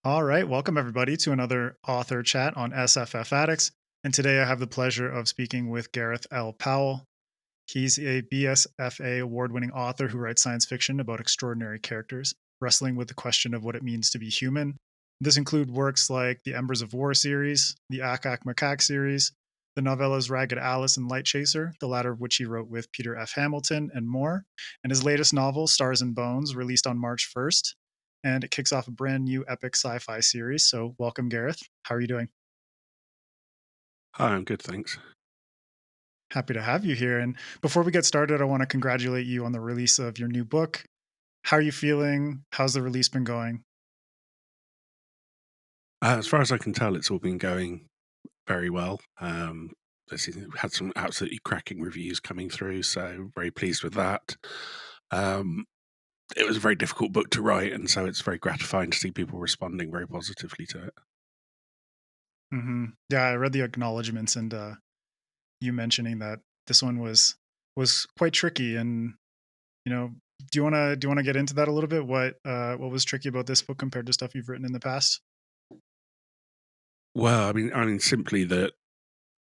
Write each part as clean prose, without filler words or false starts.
All right, welcome everybody to another author chat on SFF Addicts. And today I have the pleasure of speaking with Gareth L. Powell. He's a BSFA award winning author who writes science fiction about extraordinary characters, wrestling with the question of what it means to be human. This includes works like the Embers of War series, the Ack-Ack Macaque series, the novellas Ragged Alice and Light Chaser, the latter of which he wrote with Peter F. Hamilton, and more. And his latest novel, Stars and Bones, released on March 1st. And it kicks off a brand new epic sci-fi series. So welcome, Gareth. How are you doing? Hi, I'm good, thanks. Happy to have you here. And before we get started, I want to congratulate you on the release of your new book. How are you feeling? How's the release been going? As far as I can tell, it's all been going very well. We had some absolutely cracking reviews coming through, so very pleased with that. Um, it was a very difficult book to write, and so it's very gratifying to see people responding very positively to it. Yeah, I read the acknowledgments and you mentioning that this one was quite tricky. And do you want to get into that a little bit? What was tricky about this book compared to stuff you've written in the past? Well, I mean, simply that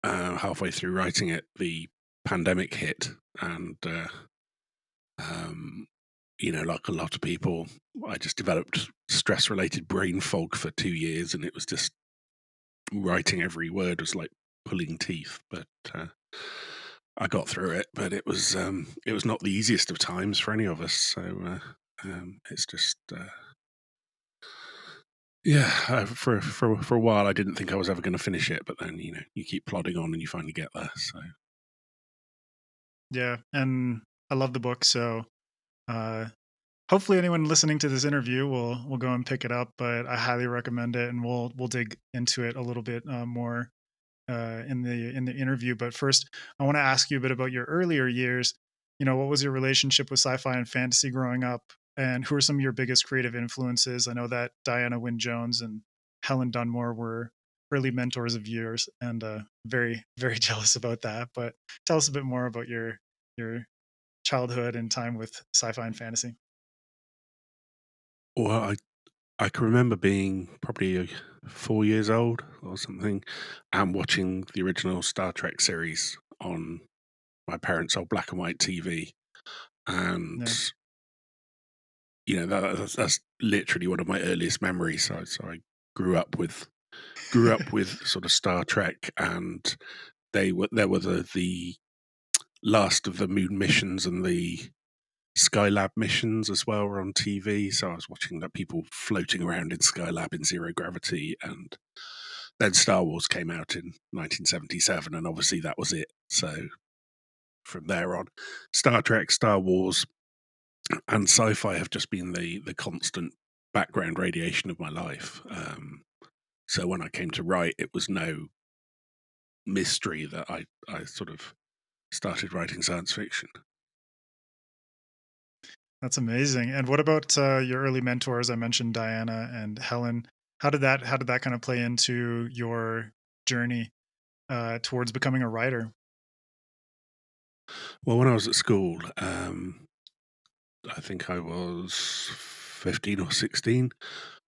halfway through writing it, the pandemic hit, and um, like a lot of people, I just developed stress-related brain fog for 2 years, and it was just writing every word was like pulling teeth, but I got through it. But it was not the easiest of times for any of us. So it's just for a while I didn't think I was ever going to finish it, but then you keep plodding on and you finally get there. So Yeah, and I love the book, so uh hopefully anyone listening to this interview will go and pick it up, but I highly recommend it, and we'll dig into it a little bit more in the interview. But first, I want to ask you a bit about your earlier years. What was your relationship with sci-fi and fantasy growing up, and who are some of your biggest creative influences? I know that Diana Wynne Jones and Helen Dunmore were early mentors of yours, and very very jealous about that. But tell us a bit more about your childhood and time with sci-fi and fantasy. well, I can remember being probably 4 years old or something, and watching the original Star Trek series on my parents' old black and white TV, and Yeah. that's literally one of my earliest memories. So I grew up with grew up with sort of Star Trek, and there were the last of the moon missions and the Skylab missions as well were on TV. So I was watching the people floating around in Skylab in zero gravity, and then Star Wars came out in 1977, and obviously that was it. So from there on, Star Trek, Star Wars, and sci-fi have just been the constant background radiation of my life. So when I came to write, it was no mystery that I sort of started writing science fiction. That's amazing. And what about your early mentors? I mentioned Diana and Helen. How did that kind of play into your journey towards becoming a writer? Well, when I was at school, I think I was 15 or 16.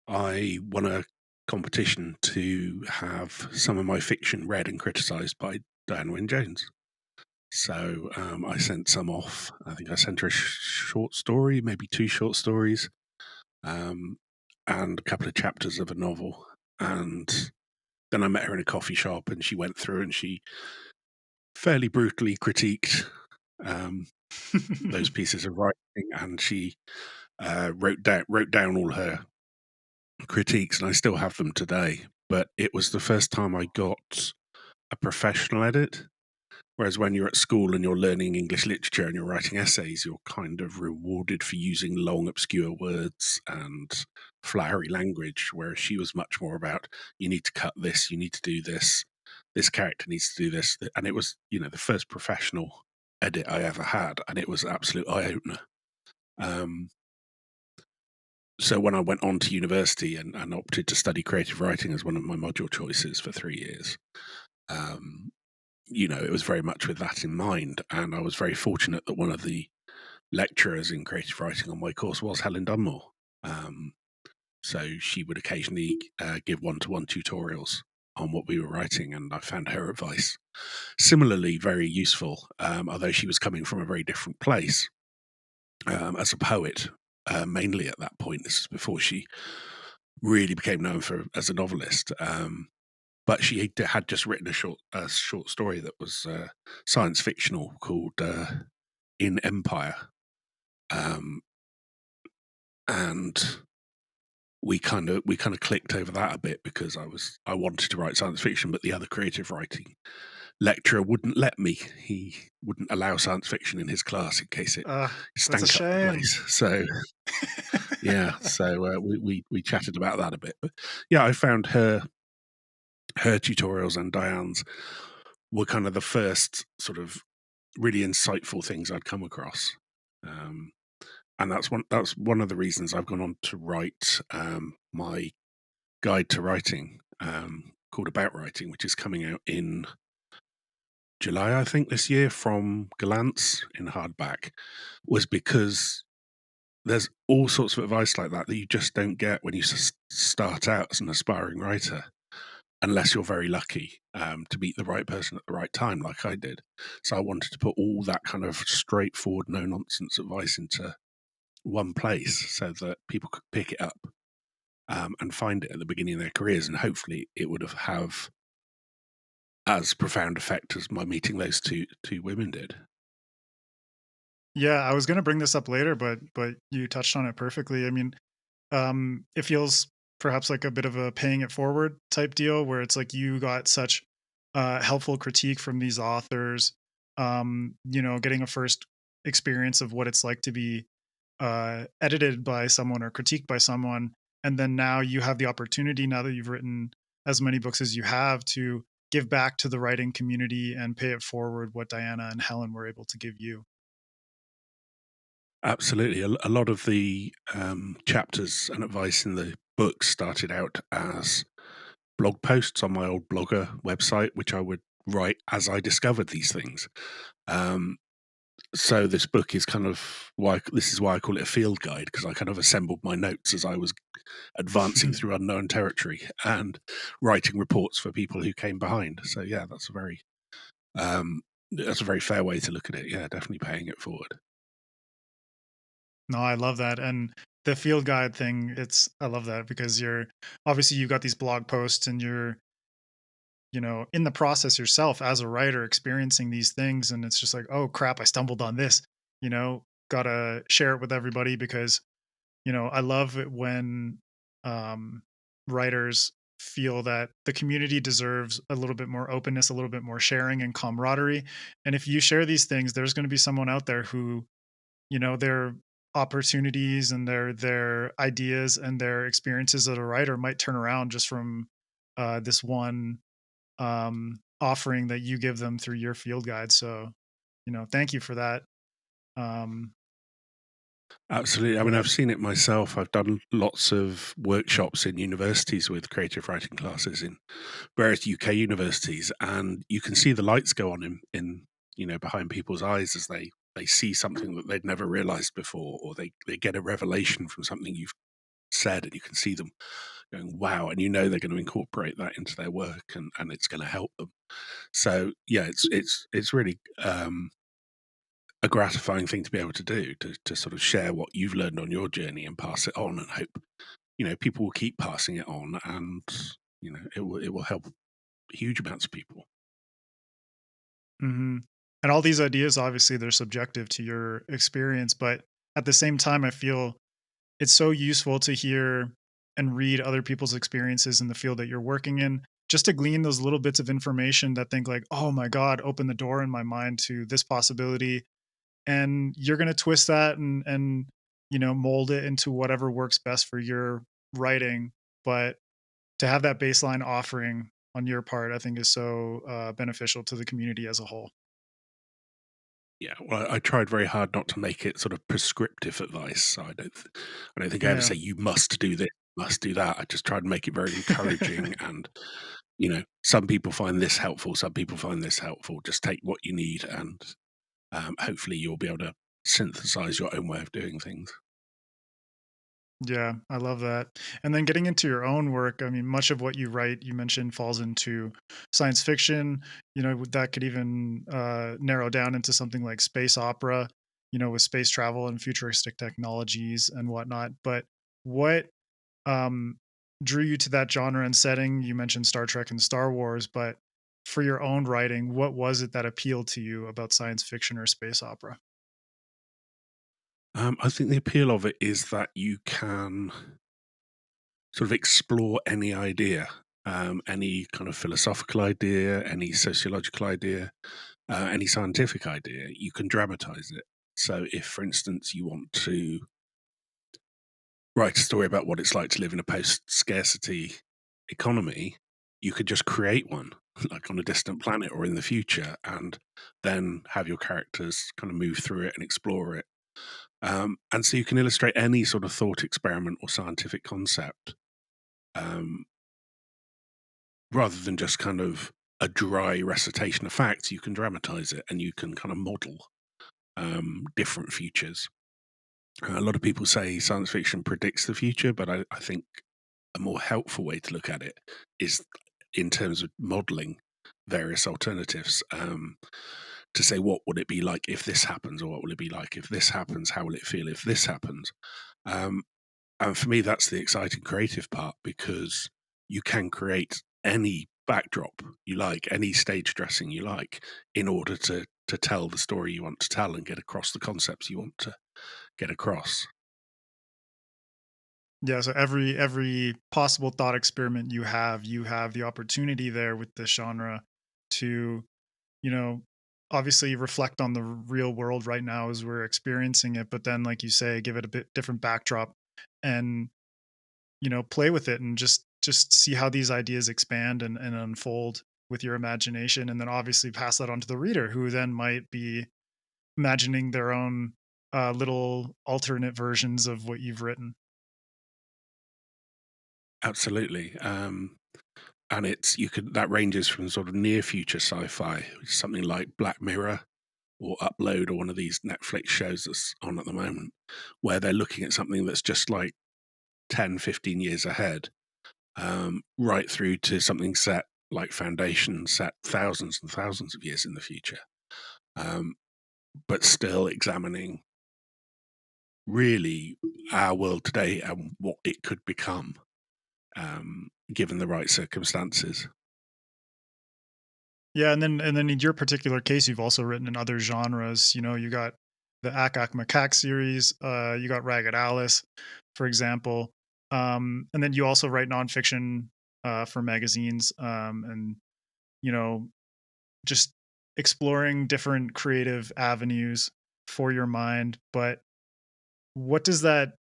I won a competition to have some of my fiction read and criticised by Diane Wynne Jones. So I sent some off. I think I sent her a short story, maybe two short stories, um, and a couple of chapters of a novel. And then I met her in a coffee shop, and she went through and she fairly brutally critiqued um, those pieces of writing, and she wrote down all her critiques, and I still have them today. But it was the first time I got a professional edit. Whereas when you're at school and you're learning English literature and you're writing essays, you're kind of rewarded for using long, obscure words and flowery language. Whereas she was much more about, you need to cut this, you need to do this character needs to do this. And it was, the first professional edit I ever had, and it was an absolute eye opener. Um, so when I went on to university and opted to study creative writing as one of my module choices for 3 years, um, it was very much with that in mind. And I was very fortunate that one of the lecturers in creative writing on my course was Helen Dunmore. Um, So she would occasionally give one-to-one tutorials on what we were writing, and I found her advice similarly very useful, although she was coming from a very different place as a poet, mainly at that point. This is before she really became known for as a novelist. But she had just written a short story that was science fictional called "In Empire," um, and we kind of clicked over that a bit because I wanted to write science fiction, but the other creative writing lecturer wouldn't let me. He wouldn't allow science fiction in his class in case it Uh, that's a stank up the shame. place. So yeah, so we chatted about that a bit. But yeah, I found her tutorials and Diane's were kind of the first sort of really insightful things I'd come across. Um, and that's one of the reasons I've gone on to write my guide to writing called About Writing, which is coming out in July, I think, this year from Galance in hardback, was because there's all sorts of advice like that that you just don't get when you start out as an aspiring writer, unless you're very lucky to meet the right person at the right time, like I did. So I wanted to put all that kind of straightforward, no nonsense advice into one place so that people could pick it up and find it at the beginning of their careers, and hopefully it would have as profound effect as my meeting those two women did. Yeah, I was gonna bring this up later, but you touched on it perfectly. I mean, it feels perhaps like a bit of a paying it forward type deal where it's like you got such helpful critique from these authors, getting a first experience of what it's like to be edited by someone or critiqued by someone. And then now you have the opportunity, now that you've written as many books as you have, to give back to the writing community and pay it forward what Diana and Helen were able to give you. Absolutely. A lot of the chapters and advice in the book started out as blog posts on my old blogger website, which I would write as I discovered these things. Um, so this book is kind of this is why I call it a field guide, because I kind of assembled my notes as I was advancing through unknown territory and writing reports for people who came behind. So yeah, um, that's a very fair way to look at it. Yeah, definitely paying it forward. No, I love that. And the field guide thing, I love that because you're obviously you've got these blog posts and you're, in the process yourself as a writer experiencing these things. And it's just like, oh crap, I stumbled on this, gotta share it with everybody because, I love it when um, writers feel that the community deserves a little bit more openness, a little bit more sharing and camaraderie. And if you share these things, there's going to be someone out there who their opportunities and their ideas and their experiences as a writer might turn around just from this one offering that you give them through your field guide. So, thank you for that. Um, Absolutely. I go mean, ahead. I've seen it myself. I've done lots of workshops in universities with creative writing classes in various UK universities, and you can see the lights go on in behind people's eyes as they see something that they'd never realized before, or they get a revelation from something you've said, and you can see them going, wow, and they're going to incorporate that into their work, and it's going to help them. So yeah, it's really a gratifying thing to be able to do, to sort of share what you've learned on your journey and pass it on, and hope people will keep passing it on, and it will help huge amounts of people. Hmm. And all these ideas, obviously, they're subjective to your experience, but at the same time, I feel it's so useful to hear and read other people's experiences in the field that you're working in, just to glean those little bits of information that think like, oh my God, open the door in my mind to this possibility. And you're going to twist that and, mold it into whatever works best for your writing. But to have that baseline offering on your part, I think is so beneficial to the community as a whole. Yeah, well, I tried very hard not to make it sort of prescriptive advice. So I don't think I ever Yeah. say you must do this, must do that. I just tried to make it very encouraging, and some people find this helpful, some people find this helpful. Just take what you need, and hopefully you'll be able to synthesize your own way of doing things. Yeah, I love that. And then getting into your own work, I mean, much of what you write, you mentioned falls into science fiction. That could even narrow down into something like space opera, with space travel and futuristic technologies and whatnot. But what um, drew you to that genre and setting? You mentioned Star Trek and Star Wars, but for your own writing, what was it that appealed to you about science fiction or space opera? I think the appeal of it is that you can sort of explore any idea, any kind of philosophical idea, any sociological idea, any scientific idea. You can dramatize it. So, if, for instance, you want to write a story about what it's like to live in a post-scarcity economy, you could just create one, like on a distant planet or in the future, and then have your characters kind of move through it and explore it. And so you can illustrate any sort of thought experiment or scientific concept, um, rather than just kind of a dry recitation of facts. You can dramatize it and you can kind of model different futures. A lot of people say science fiction predicts the future, but I think a more helpful way to look at it is in terms of modeling various alternatives, to say what would it be like if this happens, or what will it be like if this happens, how will it feel if this happens. um, and for me, that's the exciting creative part, because you can create any backdrop you like, any stage dressing you like, in order to tell the story you want to tell and get across the concepts you want to get across. Yeah, so every possible thought experiment you have the opportunity there with this genre to, you know, obviously reflect on the real world right now as we're experiencing it, but then like you say, give it a bit different backdrop and, play with it and just see how these ideas expand and unfold with your imagination, and then obviously pass that on to the reader who then might be imagining their own little alternate versions of what you've written. Absolutely. And it's you could that ranges from sort of near future sci-fi, something like Black Mirror or Upload, or one of these Netflix shows that's on at the moment, where they're looking at something that's just like 10, 15 years ahead, right through to something set like Foundation, set thousands and thousands of years in the future, um, but still examining really our world today and what it could become, given the right circumstances. Yeah, and then in your particular case, you've also written in other genres. You got the Ack-Ack Macaque series. You got Ragged Alice, for example. And then you also write nonfiction for magazines, and you know just exploring different creative avenues for your mind. But what does that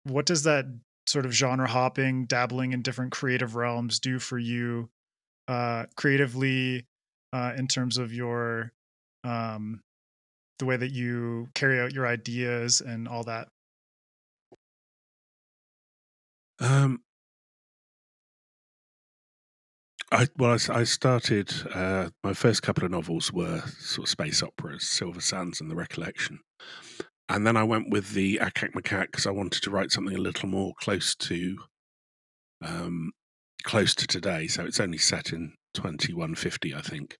sort of genre hopping, dabbling in different creative realms do for you creatively, in terms of your um, the way that you carry out your ideas and all that? Um, I started, my first couple of novels were sort of space operas, Silver Sands and The Recollection. And then I went with the Ack-Ack Macaque because I wanted to write something a little more um, close to today. So it's only set in 2150, I think,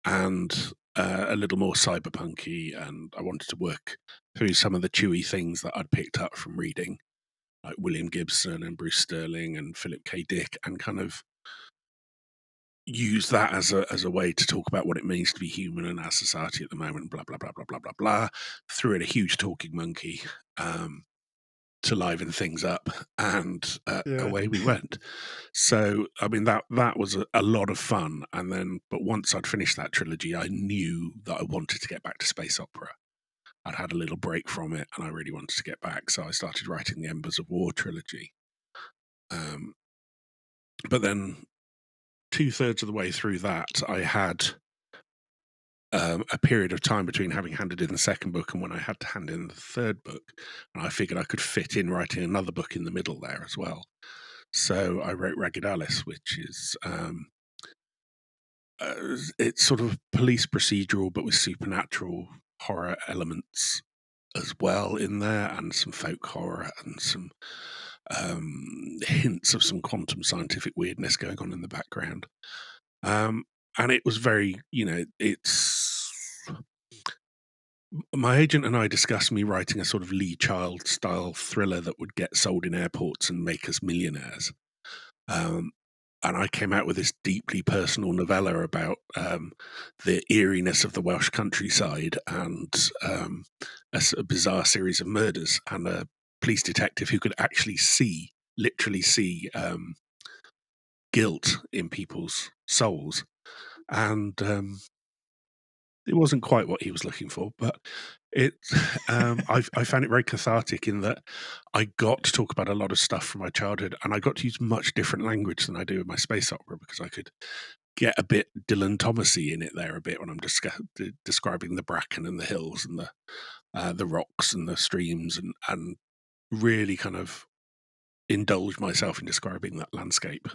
and a little more cyberpunky. And I wanted to work through some of the chewy things that I'd picked up from reading, like William Gibson and Bruce Sterling and Philip K. Dick, and kind of use that as a way to talk about what it means to be human in our society at the moment. Blah blah blah blah blah blah blah. Threw in a huge talking monkey, um, to liven things up, and Yeah. away we went. So, I mean, that was a lot of fun. And then, but once I'd finished that trilogy, I knew that I wanted to get back to space opera. I'd had a little break from it, and I really wanted to get back. So I started writing the Embers of War trilogy. Um, but then, two-thirds of the way through that, I had a period of time between having handed in the second book and when I had to hand in the third book, and I figured I could fit in writing another book in the middle there as well. So I wrote Ragged Alice, which is it's sort of police procedural, but with supernatural horror elements as well in there, and some folk horror and some hints of some quantum scientific weirdness going on in the background. Um, and it was very, it's my agent and I discussed me writing a sort of Lee Child style thriller that would get sold in airports and make us millionaires. Um, and I came out with this deeply personal novella about the eeriness of the Welsh countryside and a bizarre series of murders, and a police detective who could actually literally see guilt in people's souls. And it wasn't quite what he was looking for, but it I found it very cathartic in that I got to talk about a lot of stuff from my childhood, and I got to use much different language than I do in my space opera, because I could get a bit Dylan Thomasy in it there a bit when I'm describing the bracken and the hills and the rocks and the streams, and really kind of indulge myself in describing that landscape.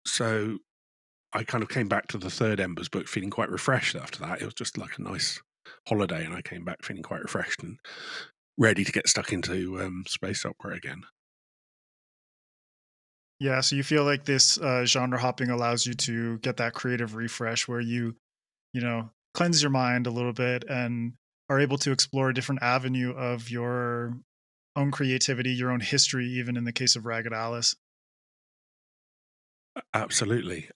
So I kind of came back to the third Embers book feeling quite refreshed after that. It was just like a nice holiday, and I came back feeling quite refreshed and ready to get stuck into space opera again. Yeah, so you feel like this genre hopping allows you to get that creative refresh where cleanse your mind a little bit and are able to explore a different avenue of your own creativity, your own history, even in the case of Ragged Alice. Absolutely.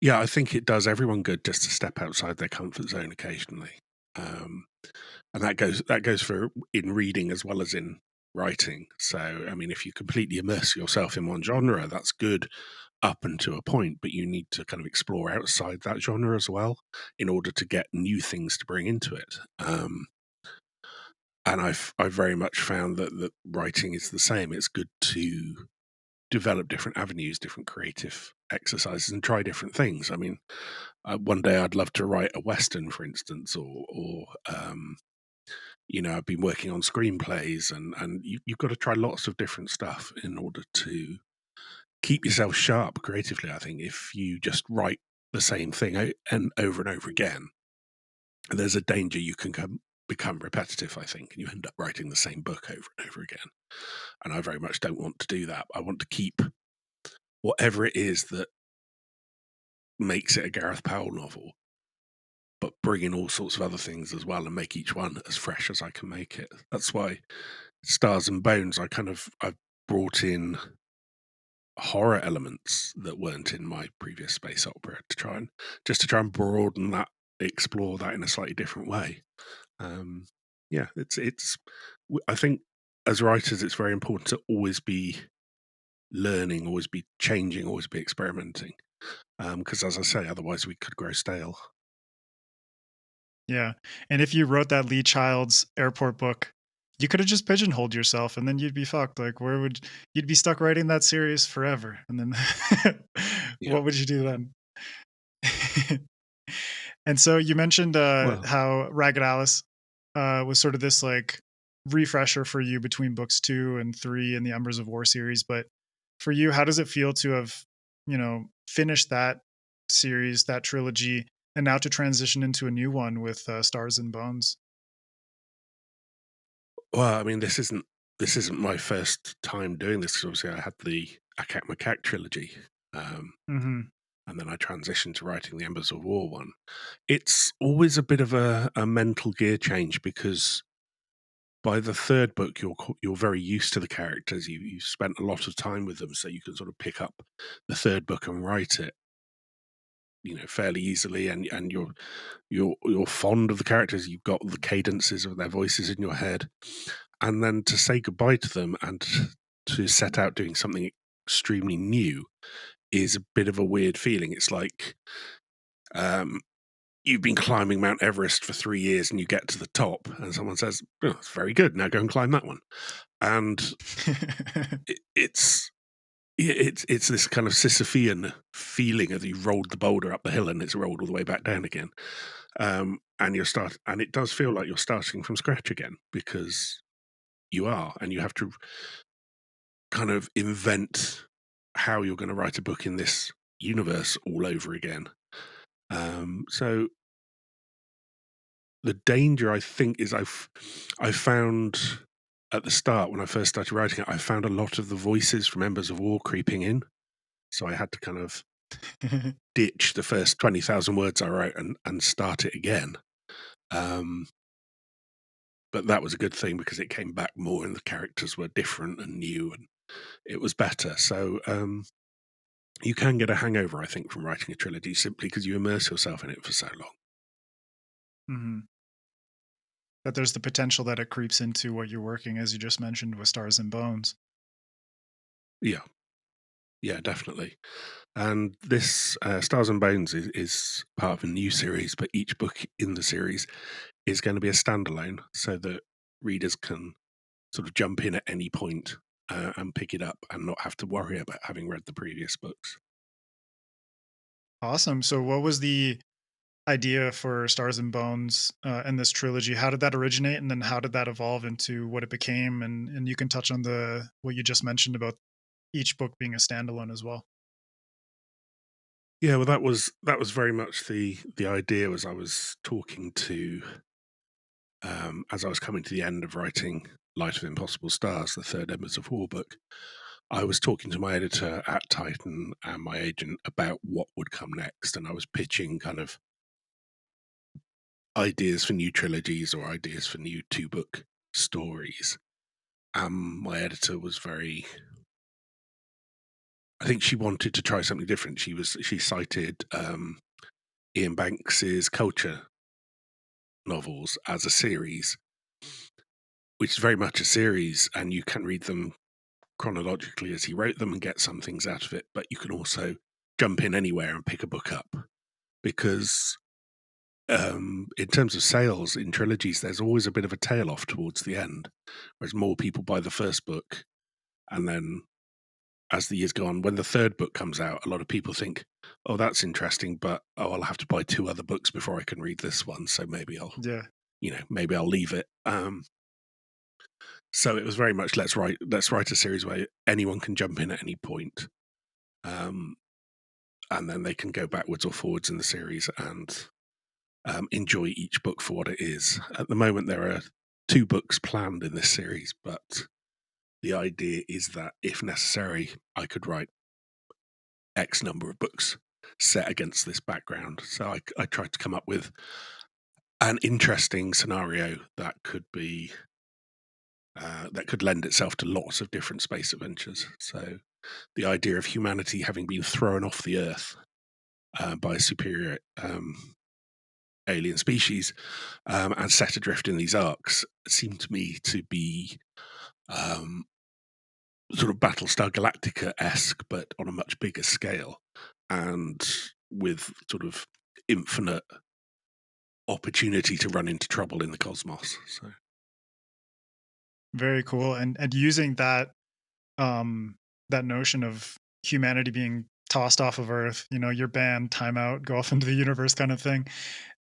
Yeah, I think it does everyone good just to step outside their comfort zone occasionally. Um, and that goes for in reading as well as in writing. So, I mean, if you completely immerse yourself in one genre, that's good up until a point, but you need to kind of explore outside that genre as well in order to get new things to bring into it. And I've very much found that writing is the same. It's good to develop different avenues, different creative exercises, and try different things. I mean, one day I'd love to write a western, for instance, or I've been working on screenplays, and you've got to try lots of different stuff in order to keep yourself sharp creatively. I think if you just write the same thing and over again, there's a danger you can become repetitive, I think, and you end up writing the same book over and over again. And I very much don't want to do that. I want to keep whatever it is that makes it a Gareth Powell novel, but bring in all sorts of other things as well and make each one as fresh as I can make it. That's why Stars and Bones, I've brought in horror elements that weren't in my previous space opera to try and broaden that, explore that in a slightly different way. Um, yeah, I think as writers, it's very important to always be learning, always be changing, always be experimenting. Because as I say, otherwise we could grow stale. Yeah. And if you wrote that Lee Child's airport book, you could have just pigeonholed yourself and then you'd be fucked. Like, you'd be stuck writing that series forever. And then Yeah. what would you do then? And so you mentioned Well, how Ragged Alice was sort of this like refresher for you between books 2 and 3 in the Embers of War series. But for you, how does it feel to have, finished that series, that trilogy, and now to transition into a new one with Stars and Bones? I mean, this isn't my first time doing this, 'cause obviously I had the Ack-Ack Macaque trilogy, um, Hmm. and then I transitioned to writing the Embers of War one. It's always a bit of a mental gear change, because by the third book you're very used to the characters. You've spent a lot of time with them, so you can sort of pick up the third book and write it, fairly easily, and you're fond of the characters. You've got the cadences of their voices in your head, and then to say goodbye to them and to set out doing something extremely new is a bit of a weird feeling. It's like um, you've been climbing Mount Everest for 3 years and you get to the top, and someone says, "Oh, it's very good. Now go and climb that one." And it, it's it's this kind of Sisyphean feeling as you rolled the boulder up the hill and it's rolled all the way back down again. And it does feel like you're starting from scratch again, because you are, and you have to kind of invent how you're going to write a book in this universe all over again. So the danger, I think, is I found at the start, when I first started writing it, I found a lot of the voices from Embers of War creeping in, so I had to kind of ditch the first 20,000 words I wrote and start it again. Um, but that was a good thing because it came back more and the characters were different and new and it was better. So you can get a hangover, I think, from writing a trilogy simply because you immerse yourself in it for so long. Mhm. That there's the potential that it creeps into what you're working, as you just mentioned with Stars and Bones. Yeah, yeah, definitely. And this Stars and Bones is part of a new series, but each book in the series is going to be a standalone so that readers can sort of jump in at any point and pick it up and not have to worry about having read the previous books. Awesome. So what was the idea for Stars and Bones, and this trilogy? How did that originate, and then how did that evolve into what it became? And you can touch on the what you just mentioned about each book being a standalone as well. Yeah, well, that was very much the idea. Was I was talking to as I was coming to the end of writing Light of Impossible Stars, the third Embers of War book. I was talking to my editor at Titan and my agent about what would come next, and I was pitching kind of ideas for new trilogies or ideas for new two-book stories. My editor was very. I think she wanted to try something different. She cited Ian Banks's Culture novels as a series, which is very much a series, and you can read them chronologically as he wrote them and get some things out of it. But you can also jump in anywhere and pick a book up because in terms of sales in trilogies, there's always a bit of a tail off towards the end, whereas more people buy the first book, and then as the years go on, when the third book comes out, a lot of people think, "Oh, that's interesting, but I'll have to buy two other books before I can read this one, so maybe Yeah. maybe I'll leave it." So it was very much let's write a series where anyone can jump in at any point, um, and then they can go backwards or forwards in the series and enjoy each book for what it is. At the moment, there are two books planned in this series, but the idea is that if necessary, I could write X number of books set against this background. So I tried to come up with an interesting scenario that could lend itself to lots of different space adventures. So the idea of humanity having been thrown off the Earth by a superior alien species and set adrift in these arcs seemed to me to be um, sort of Battlestar Galactica-esque, but on a much bigger scale, and with sort of infinite opportunity to run into trouble in the cosmos. So Very cool. And using um that notion of humanity being tossed off of Earth, you're banned, time out, go off into the universe kind of thing.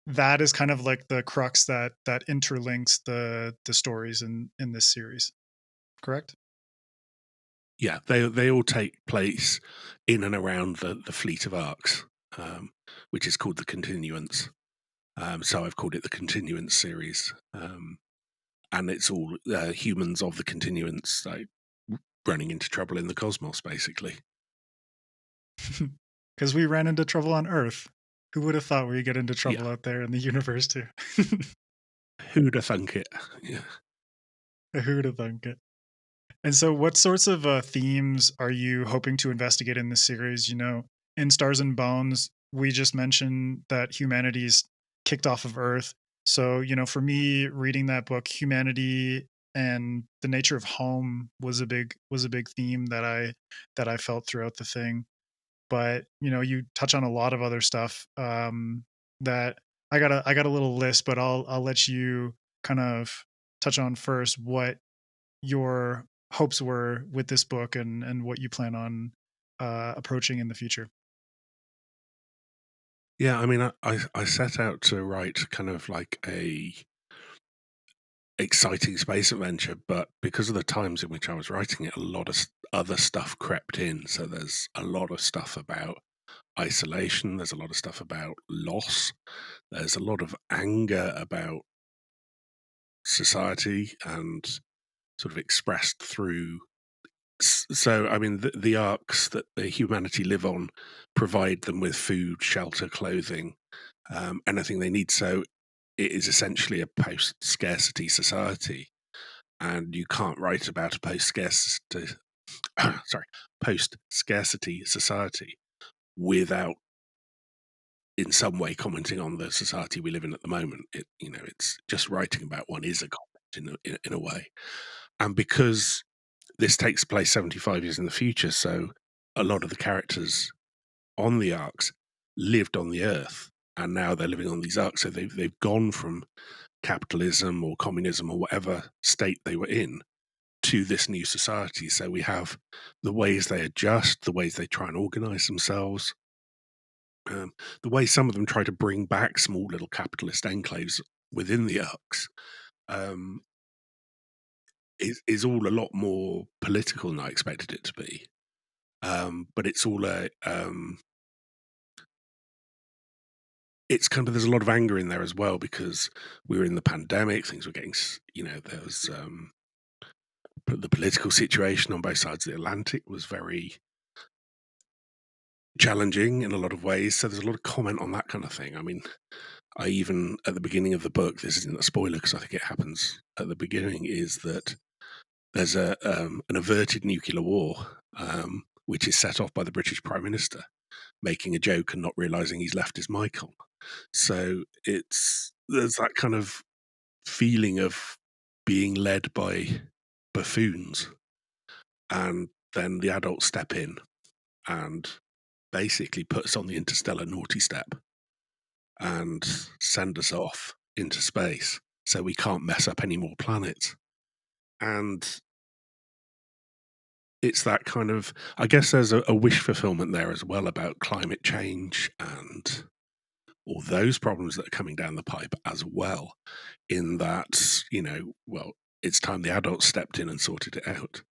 That is kind of like the crux that interlinks the stories in this series, correct? yeah, they all take place in and around the fleet of arcs, which is called the Continuance. So I've called it the Continuance series, and it's all humans of the Continuance, like running into trouble in the cosmos, basically. Because we ran into trouble on Earth. Who would have thought we'd get into Yeah, trouble out there in the universe too? who'd have thunk it? Yeah. Who'd have thunk it? And so, what sorts of themes are you hoping to investigate in this series? In Stars and Bones, we just mentioned that humanity's kicked off of Earth. So, for me, reading that book, humanity and the nature of home was a big theme that I felt throughout the thing. But you touch on a lot of other stuff that I got a little list, but I'll let you kind of touch on first what your hopes were with this book and what you plan on approaching in the future. Yeah, I mean, I set out to write kind of like a exciting space adventure, but because of the times in which I was writing it, a lot of other stuff crept in. So there's a lot of stuff about isolation. There's a lot of stuff about loss. There's a lot of anger about society and sort of expressed through. So, I mean, the arcs that the humanity live on provide them with food, shelter, clothing, anything they need. So, it is essentially a post-scarcity society, and you can't write about a post-scarcity sorry, post-scarcity society without in some way commenting on the society we live in at the moment. It's just writing about one is a comment in a way. And because this takes place 75 years in the future, so a lot of the characters on the arcs lived on the Earth, and now they're living on these arcs. So they've gone from capitalism or communism or whatever state they were in to this new society. So we have the ways they adjust, the ways they try and organize themselves, the way some of them try to bring back small little capitalist enclaves within the arcs, um, is all a lot more political than I expected it to be. But it's all it's kind of there's a lot of anger in there as well because we were in the pandemic, things were getting, there was the political situation on both sides of the Atlantic was very challenging in a lot of ways. So there's a lot of comment on that kind of thing. I mean, I even at the beginning of the book, this isn't a spoiler because I think it happens at the beginning, is that there's an averted nuclear war, which is set off by the British Prime Minister making a joke and not realizing he's left his mic on. So there's that kind of feeling of being led by buffoons, and then the adults step in and basically put us on the interstellar naughty step and send us off into space so we can't mess up any more planets. And it's that kind of, I guess there's a wish fulfillment there as well about climate change and all those problems that are coming down the pipe as well, in that, well, it's time the adults stepped in and sorted it out.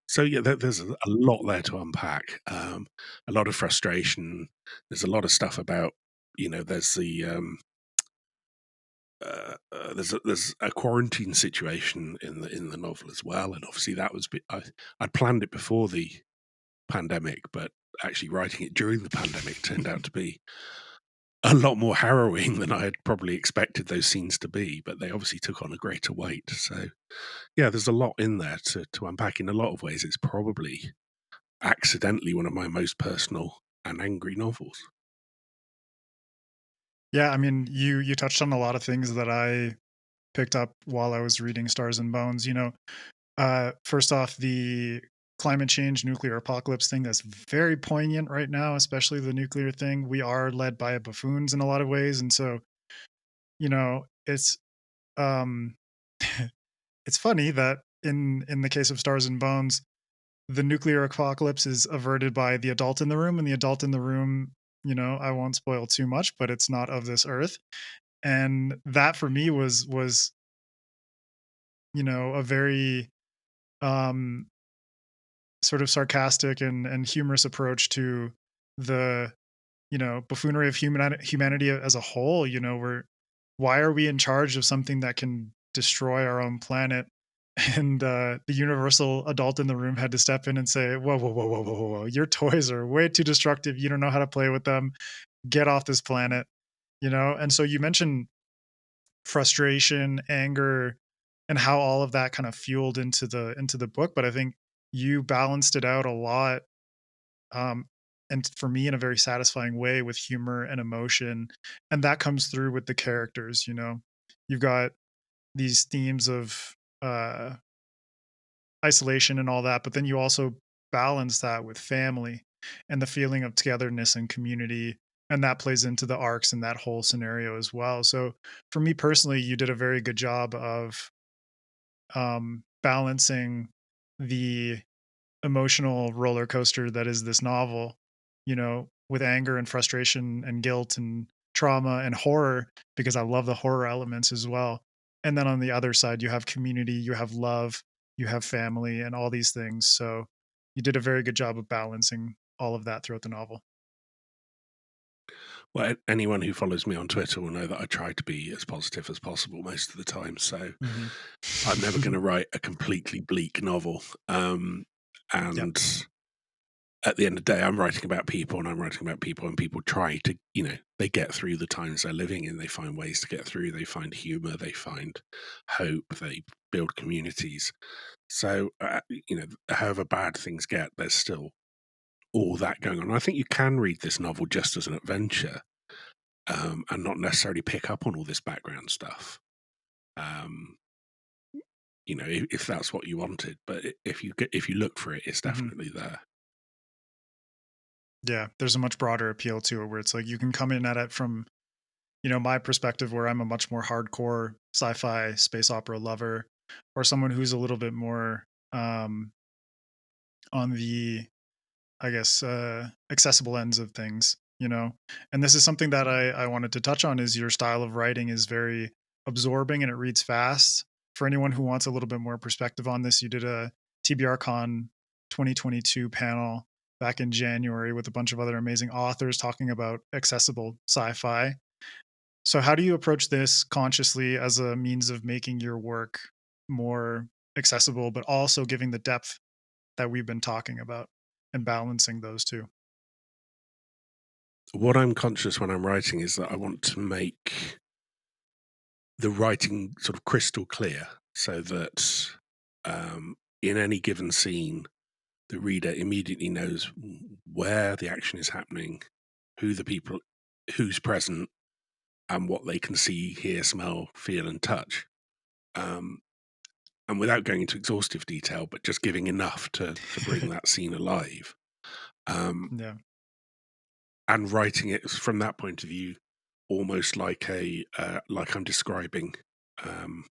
So yeah, there's a lot there to unpack. A lot of frustration. There's a lot of stuff about, there's there's a quarantine situation in the novel as well, and obviously that was I'd planned it before the pandemic, but actually writing it during the pandemic turned out to be a lot more harrowing than I had probably expected those scenes to be. But they obviously took on a greater weight. So yeah, there's a lot in there to unpack. In a lot of ways, it's probably accidentally one of my most personal and angry novels. Yeah, I mean, you touched on a lot of things that I picked up while I was reading Stars and Bones. First off, the climate change, nuclear apocalypse thing that's very poignant right now, especially the nuclear thing. We are led by buffoons in a lot of ways, and so it's um, it's funny that in the case of Stars and Bones, the nuclear apocalypse is averted by the adult in the room, and the adult in the room, I won't spoil too much, but it's not of this earth. And that for me was a very um sort of sarcastic and humorous approach to the buffoonery of humanity as a whole. We're why are we in charge of something that can destroy our own planet? And the universal adult in the room had to step in and say, whoa, whoa, whoa, whoa, whoa, whoa, whoa, your toys are way too destructive, you don't know how to play with them, get off this planet. And so you mentioned frustration, anger, and how all of that kind of fueled into the book. But I think you balanced it out a lot, um, and for me in a very satisfying way with humor and emotion, and that comes through with the characters. You've got these themes of uh, isolation and all that, but then you also balance that with family and the feeling of togetherness and community, and that plays into the arcs in that whole scenario as well. So for me personally, you did a very good job of balancing the emotional roller coaster that is this novel, with anger and frustration and guilt and trauma and horror, because I love the horror elements as well. And then on the other side, you have community, you have love, you have family, and all these things. So you did a very good job of balancing all of that throughout the novel. Well, anyone who follows me on Twitter will know that I try to be as positive as possible most of the time. So Mhm. I'm never going to write a completely bleak novel. Yep. And at the end of the day, I'm writing about people, and I'm writing about people, and people try to, they get through the times they're living in. They find ways to get through. They find humor. They find hope. They build communities. So, however bad things get, there's still all that going on. I think you can read this novel just as an adventure, and not necessarily pick up on all this background stuff. Um, if that's what you wanted, but if you look for it, it's Mhm. definitely there. Yeah, there's a much broader appeal to it where it's like you can come in at it from, my perspective where I'm a much more hardcore sci-fi space opera lover, or someone who's a little bit more on the, I guess, accessible ends of things, And this is something that I wanted to touch on is your style of writing is very absorbing and it reads fast. For anyone who wants a little bit more perspective on this, you did a TBRCon 2022 panel back in January with a bunch of other amazing authors talking about accessible sci-fi. So how do you approach this consciously as a means of making your work more accessible, but also giving the depth that we've been talking about and balancing those 2? What I'm conscious when I'm writing is that I want to make the writing sort of crystal clear so that in any given scene, the reader immediately knows where the action is happening, who the people, who's present, and what they can see, hear, smell, feel, and touch. Um, and without going into exhaustive detail, but just giving enough to bring that scene alive. Um, Yeah. and writing it from that point of view, almost like like I'm describing um,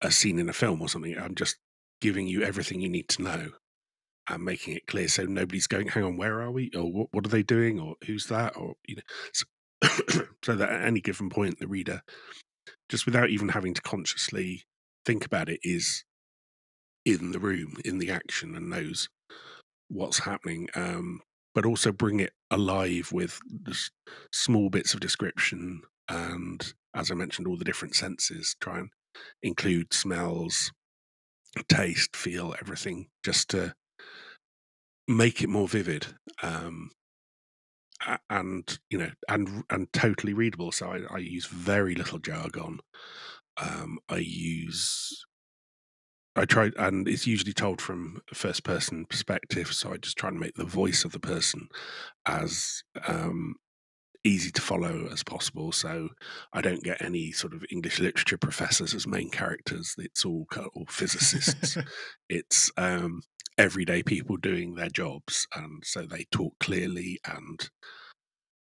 a scene in a film or something. I'm just giving you everything you need to know and making it clear so nobody's going, hang on, where are we? Or what are they doing? Or who's that? Or, so, so that at any given point, the reader, just without even having to consciously think about it, is in the room, in the action, and knows what's happening. But also bring it alive with small bits of description. And as I mentioned, all the different senses, try and include smells, taste, feel, everything, just to make it more vivid. And and totally readable. So I use very little jargon. I use I try, and it's usually told from a first person perspective. So I just try and make the voice of the person as easy to follow as possible. So I don't get any sort of English literature professors as main characters. It's all physicists. It's everyday people doing their jobs, and so they talk clearly and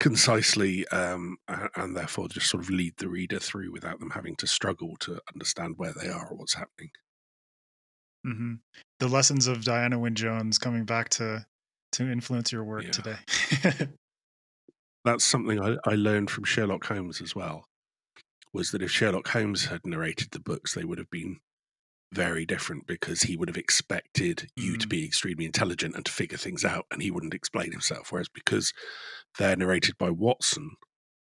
concisely, and therefore just sort of lead the reader through without them having to struggle to understand where they are or what's happening. Mhm. The lessons of Diana Wynne Jones coming back to influence your work Yeah, today. that's something I learned from Sherlock Holmes as well. Was that if Sherlock Holmes had narrated the books, they would have been very different because he would have expected you to Mm, be extremely intelligent and to figure things out, and he wouldn't explain himself. Whereas because they're narrated by Watson,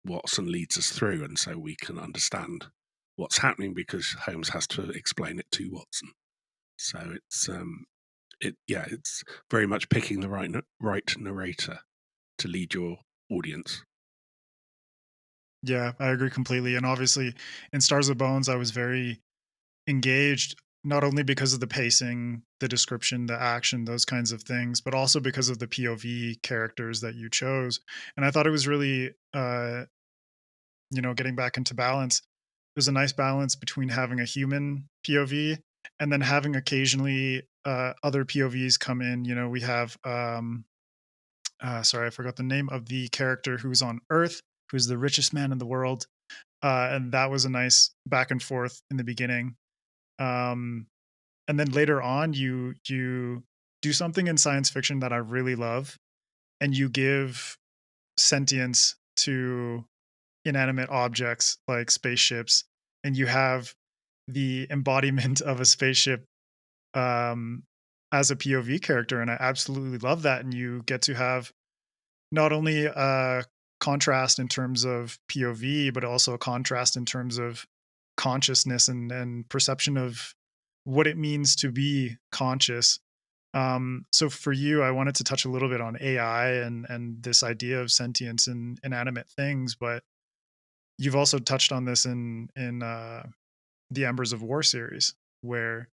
Watson leads us through, and so we can understand what's happening because Holmes has to explain it to Watson. So it's very much picking the right narrator to lead your audience. yeah, I agree completely, and obviously, in Stars of Bones, I was very engaged, not only because of the pacing, the description, the action, those kinds of things, but also because of the POV characters that you chose, and I thought it was really, getting back into balance. There's a nice balance between having a human POV and then having occasionally other POVs come in. We have sorry, I forgot the name of the character who's on Earth, who's the richest man in the world, and that was a nice back and forth in the beginning. Um, and then later on, you do something in science fiction that I really love, and you give sentience to inanimate objects like spaceships, and you have the embodiment of a spaceship um, as a POV character, and I absolutely love that. And you get to have not only a contrast in terms of POV, but also a contrast in terms of consciousness and perception of what it means to be conscious. So for you, I wanted to touch a little bit on AI and this idea of sentience in inanimate things, but you've also touched on this in the Embers of War series, where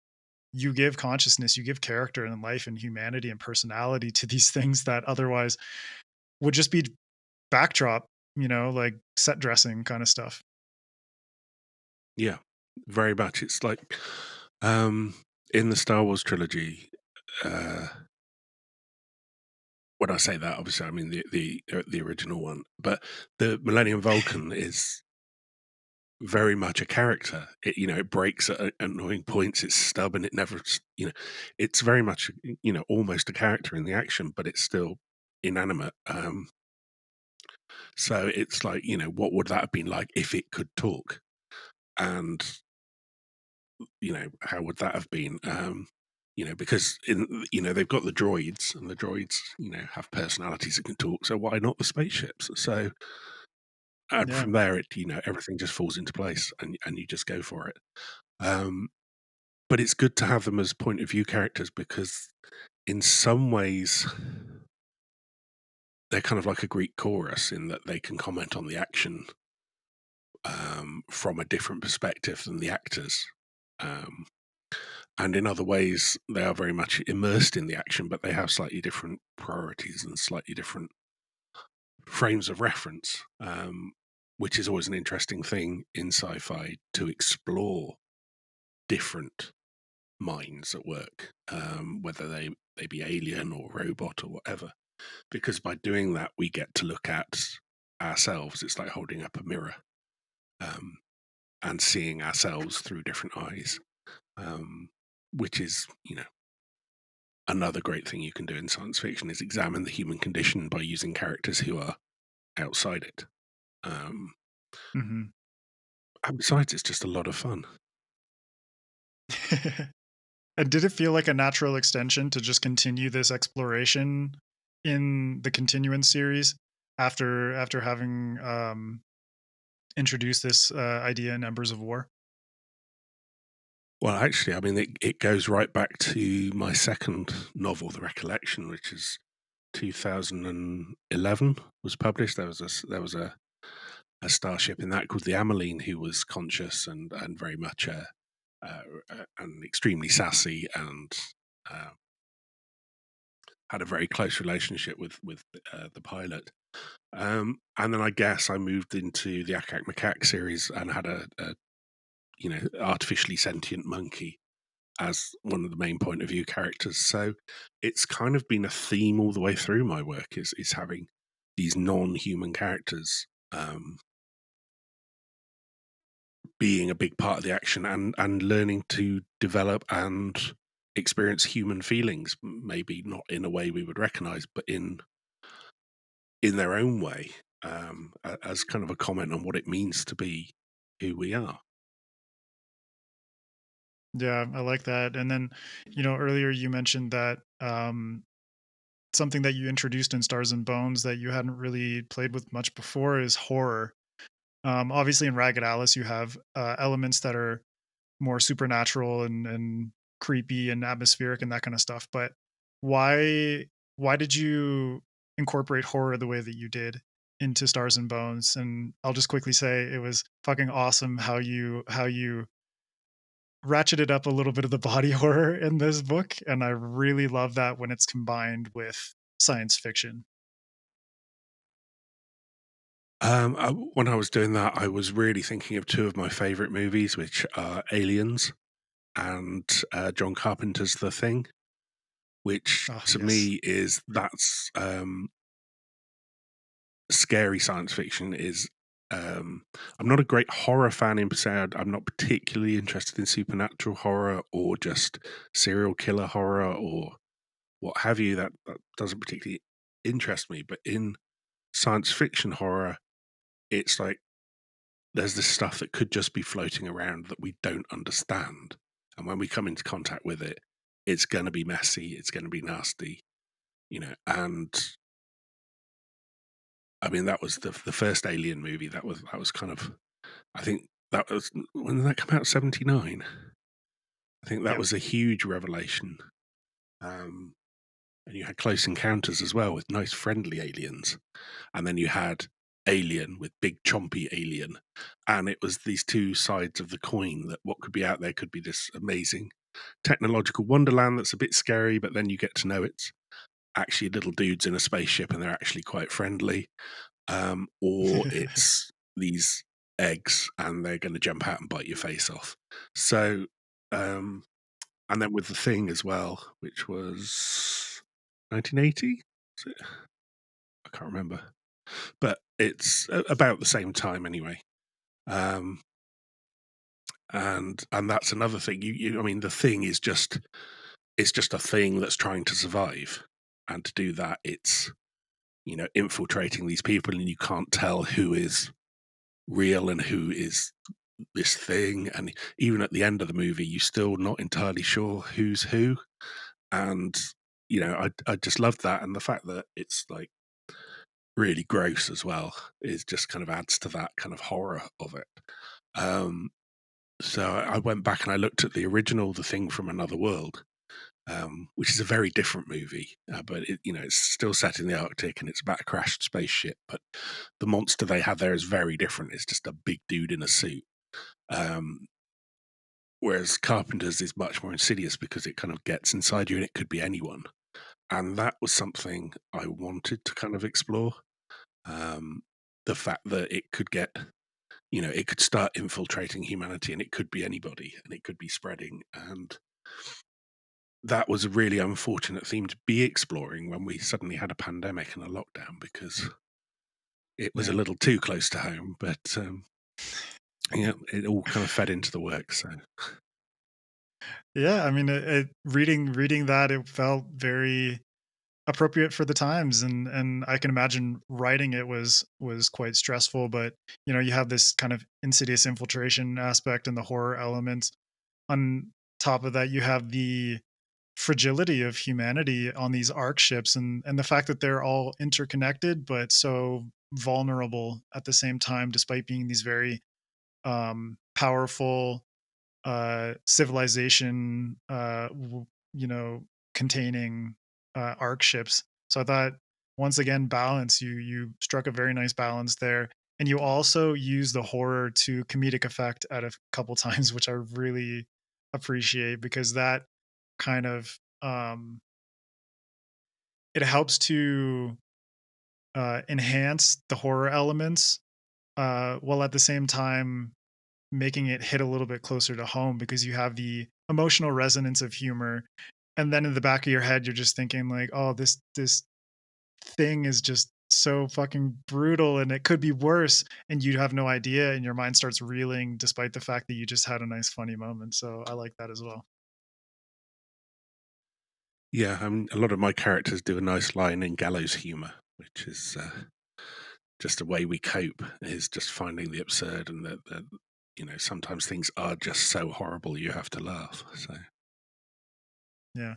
you give consciousness, you give character and life and humanity and personality to these things that otherwise would just be backdrop, like set dressing kind of stuff. Yeah, very much. It's like um, in the Star Wars trilogy. Uh, when I say that, obviously, I mean the original one, but the Millennium Vulcan is very much a character. It breaks at annoying points. It's stubborn. It never, it's very much, almost a character in the action, but it's still inanimate. So it's like, what would that have been like if it could talk? And how would that have been? Because they've got the droids, and the droids, have personalities that can talk. So why not the spaceships? So and Yeah. from there, everything just falls into place, and you just go for it. Um, but it's good to have them as point of view characters because, in some ways, they're kind of like a Greek chorus in that they can comment on the action from a different perspective than the actors. Um, and in other ways, they are very much immersed in the action, but they have slightly different priorities and slightly different frames of reference, which is always an interesting thing in sci-fi to explore different minds at work, whether they be alien or robot or whatever. Because by doing that, we get to look at ourselves. It's like holding up a mirror um, and seeing ourselves through different eyes, which is, another great thing you can do in science fiction is examine the human condition by using characters who are outside it. Um, Hmm. and besides, it's just a lot of fun. And did it feel like a natural extension to just continue this exploration in the continuance series after having introduced this idea in Embers of War? Well, actually, I mean, it goes right back to my second novel, The Recollection, which is 2011 was published. There was a starship in that called the Ameline who was conscious and very much and extremely sassy and uh, had a very close relationship with the pilot. And then I guess I moved into the Ack-Ack Macaque series and had a artificially sentient monkey as one of the main point of view characters. So it's kind of been a theme all the way through my work is having these non-human characters being a big part of the action and learning to develop and experience human feelings, maybe not in a way we would recognize, but in their own way, as kind of a comment on what it means to be who we are. Yeah, I like that. And then, earlier you mentioned that something that you introduced in Stars and Bones that you hadn't really played with much before is horror. Obviously, in Ragged Alice, you have elements that are more supernatural and creepy and atmospheric and that kind of stuff. But why did you incorporate horror the way that you did into Stars and Bones? And I'll just quickly say it was fucking awesome how you ratcheted up a little bit of the body horror in this book, and I really love that when it's combined with science fiction. When I was doing that, I was really thinking of two of my favorite movies, which are Aliens and John Carpenter's The Thing, which Oh to yes. me is that's scary science fiction is I'm not a great horror fan in per se. I'm not particularly interested in supernatural horror or just serial killer horror or what have you. That doesn't particularly interest me. But in science fiction horror, it's like there's this stuff that could just be floating around that we don't understand. And when we come into contact with it, it's going to be messy. It's going to be nasty, and I mean, that was the first Alien movie. That was kind of, I think that was, when did that come out? 79. I think that Yeah. was a huge revelation. Um, and you had Close Encounters as well with nice friendly aliens, and then you had Alien with big chompy alien, and it was these two sides of the coin, that what could be out there could be this amazing technological wonderland that's a bit scary, but then you get to know it's actually little dudes in a spaceship and they're actually quite friendly, or it's these eggs and they're going to jump out and bite your face off. So, um, and then with The Thing as well, which was 1980. Was it? I can't remember, but it's about the same time anyway. Um, and that's another thing. I mean, The Thing is just, it's just a thing that's trying to survive, and to do that, it's, infiltrating these people, and you can't tell who is real and who is this thing. And even at the end of the movie, you're still not entirely sure who's who. And I just loved that, and the fact that it's like really gross as well is just kind of adds to that kind of horror of it. Um, so I went back and I looked at the original, The Thing from Another World, which is a very different movie, but it's still set in the Arctic and it's about a crashed spaceship. But the monster they have there is very different. It's just a big dude in a suit. Um, Whereas Carpenter's is much more insidious because it kind of gets inside you and it could be anyone. And that was something I wanted to kind of explore. Um, the fact that it could get, it could start infiltrating humanity and it could be anybody and it could be spreading. And that was a really unfortunate theme to be exploring when we suddenly had a pandemic and a lockdown, because it was a Yeah. little too close to home. But it all kind of fed into the work. So Yeah, I mean, reading that, it felt very appropriate for the times, and I can imagine writing it was quite stressful, but, you have this kind of insidious infiltration aspect and the horror element. On top of that, you have the fragility of humanity on these arc ships, and the fact that they're all interconnected, but so vulnerable at the same time, despite being these very, powerful civilization, containing arc ships. So I thought, once again, balance. You struck a very nice balance there, and you also use the horror to comedic effect at a couple times, which I really appreciate, because that kind of, it helps to enhance the horror elements, while at the same time making it hit a little bit closer to home, because you have the emotional resonance of humor, and then in the back of your head you're just thinking like, oh, this thing is just so fucking brutal and it could be worse, and you have no idea, and your mind starts reeling despite the fact that you just had a nice funny moment. So I like that as well. yeah, a lot of my characters do a nice line in gallows humor, which is just a way we cope, is just finding the absurd, and that sometimes things are just so horrible you have to laugh. So Yeah,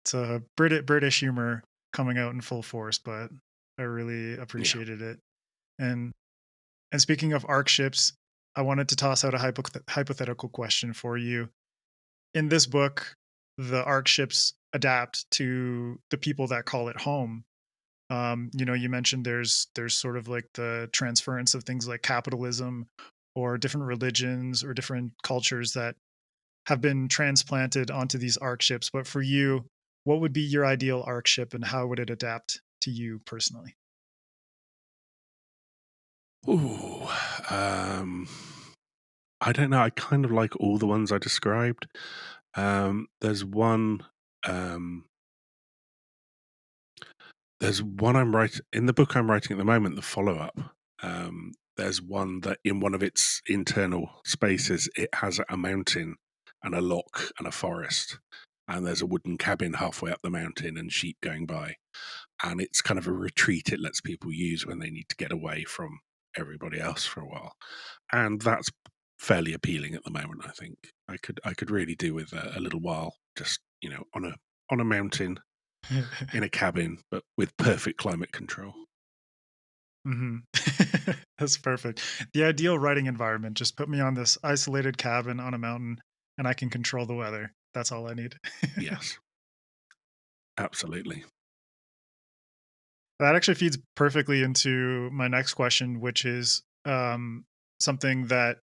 it's a British humor coming out in full force, but I really yeah. appreciated it. And and speaking of arc ships, I wanted to toss out a hypothetical question for you. In this book, the arc ships adapt to the people that call it home. You mentioned there's sort of like the transference of things like capitalism, or different religions or different cultures that have been transplanted onto these arc ships. But for you, what would be your ideal arc ship, and how would it adapt to you personally? Ooh, um, I don't know. I kind of like all the ones I described. There's one. Um, there's one I'm writing in the book I'm writing at the moment. The follow up. There's one that in one of its internal spaces it has a mountain and a lock and a forest, and there's a wooden cabin halfway up the mountain and sheep going by, and it's kind of a retreat it lets people use when they need to get away from everybody else for a while, and that's fairly appealing at the moment. I think I could really do with a little while, just on a mountain in a cabin, but with perfect climate control. Mhm. That's perfect. The ideal writing environment, just put me on this isolated cabin on a mountain, and I can control the weather. That's all I need. Yes, absolutely. That actually feeds perfectly into my next question, which is, something that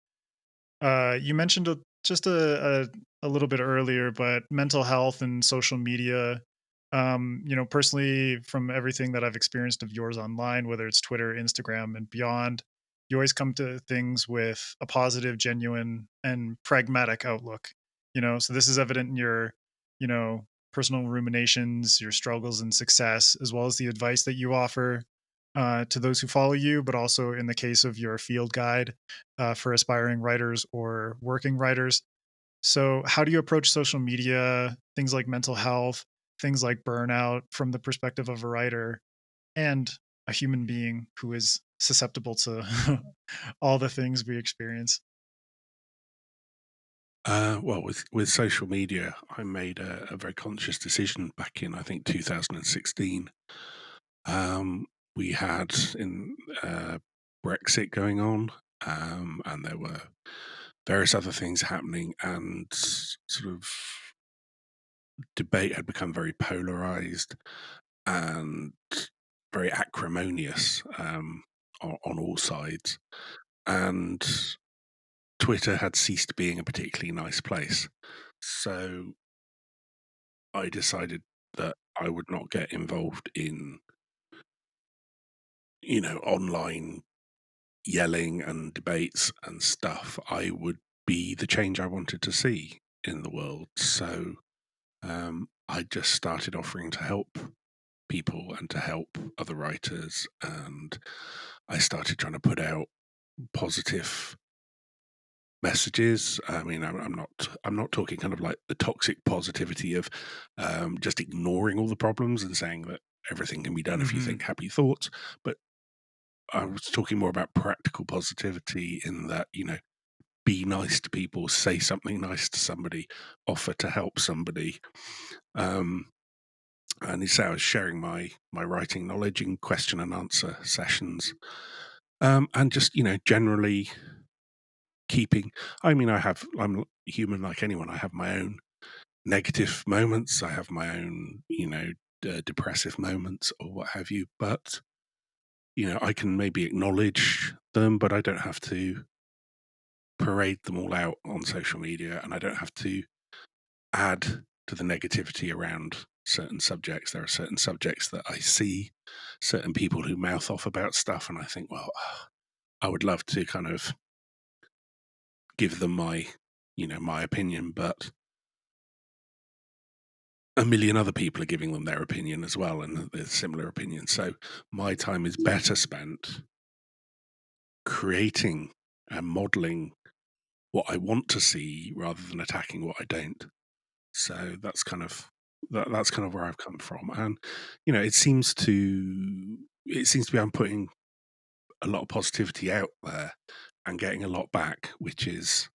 you mentioned just a little bit earlier, but mental health and social media. Personally, from everything that I've experienced of yours online, whether it's Twitter, Instagram, and beyond, you always come to things with a positive, genuine, and pragmatic outlook. So this is evident in your, you know, personal ruminations, your struggles and success, as well as the advice that you offer to those who follow you, but also in the case of your field guide for aspiring writers or working writers. So, how do you approach social media, things like mental health, things like burnout from the perspective of a writer and a human being who is susceptible to all the things we experience? Well, with social media, I made a very conscious decision back in, I think, 2016. Um, we had in Brexit going on, and there were various other things happening, and sort of debate had become very polarized and very acrimonious, on all sides. And Twitter had ceased being a particularly nice place. So I decided that I would not get involved in, online yelling and debates and stuff. I would be the change I wanted to see in the world. So I just started offering to help people and to help other writers. And I started trying to put out positive messages. I mean, I'm not talking kind of like the toxic positivity of just ignoring all the problems and saying that everything can be done if you Hmm. think happy thoughts. But I was talking more about practical positivity in that, be nice to people, say something nice to somebody, offer to help somebody. Um, and so I was sharing my writing knowledge in question and answer sessions, and just generally keeping. I mean, I'm human like anyone. I have my own negative moments. I have my own depressive moments or what have you. But I can maybe acknowledge them, but I don't have to parade them all out on social media, and I don't have to add to the negativity around certain subjects. There are certain subjects that I see certain people who mouth off about stuff, and I think, well, I would love to kind of give them my opinion, but a million other people are giving them their opinion as well, and there's similar opinions. So my time is better spent creating and modeling what I want to see rather than attacking what I don't. So that's kind of where I've come from, and it seems to be I'm putting a lot of positivity out there and getting a lot back, which is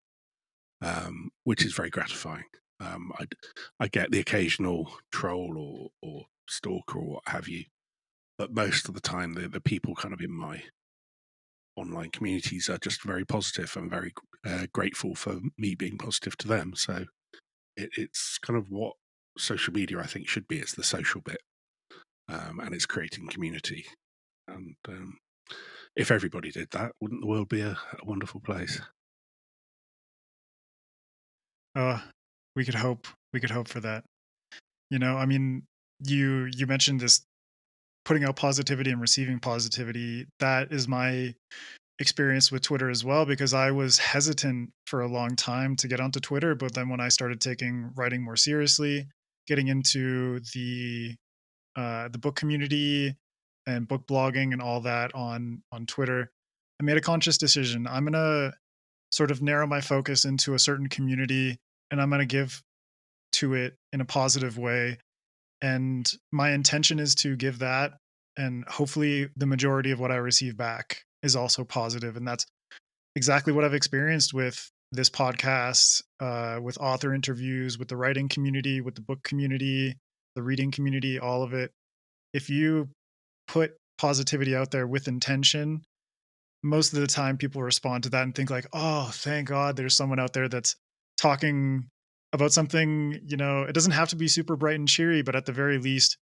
very gratifying. I get the occasional troll or stalker or what have you, but most of the time the people kind of in my online communities are just very positive and very grateful for me being positive to them. So it's kind of what social media I think should be. It's the social bit, and it's creating community. And if everybody did that, wouldn't the world be a wonderful place? Uh, we could hope. We could hope for that. I mean, you mentioned this putting out positivity and receiving positivity. That is my experience with Twitter as well, because I was hesitant for a long time to get onto Twitter, but then when I started taking writing more seriously, getting into the book community and book blogging and all that on Twitter, I made a conscious decision. I'm gonna sort of narrow my focus into a certain community, and I'm gonna give to it in a positive way. And my intention is to give that, and hopefully the majority of what I receive back is also positive. And that's exactly what I've experienced with this podcast, with author interviews, with the writing community, with the book community, the reading community, all of it. If you put positivity out there with intention, most of the time people respond to that and think like, "Oh, thank God there's someone out there that's talking about something, it doesn't have to be super bright and cheery, but at the very least,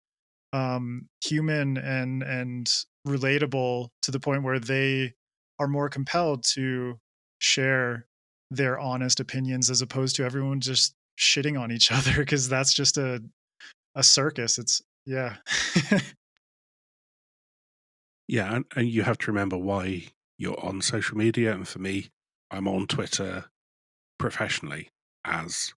human and relatable to the point where they are more compelled to share their honest opinions as opposed to everyone just shitting on each other because that's just a circus. It's yeah. Yeah, and you have to remember why you're on social media. And for me, I'm on Twitter professionally as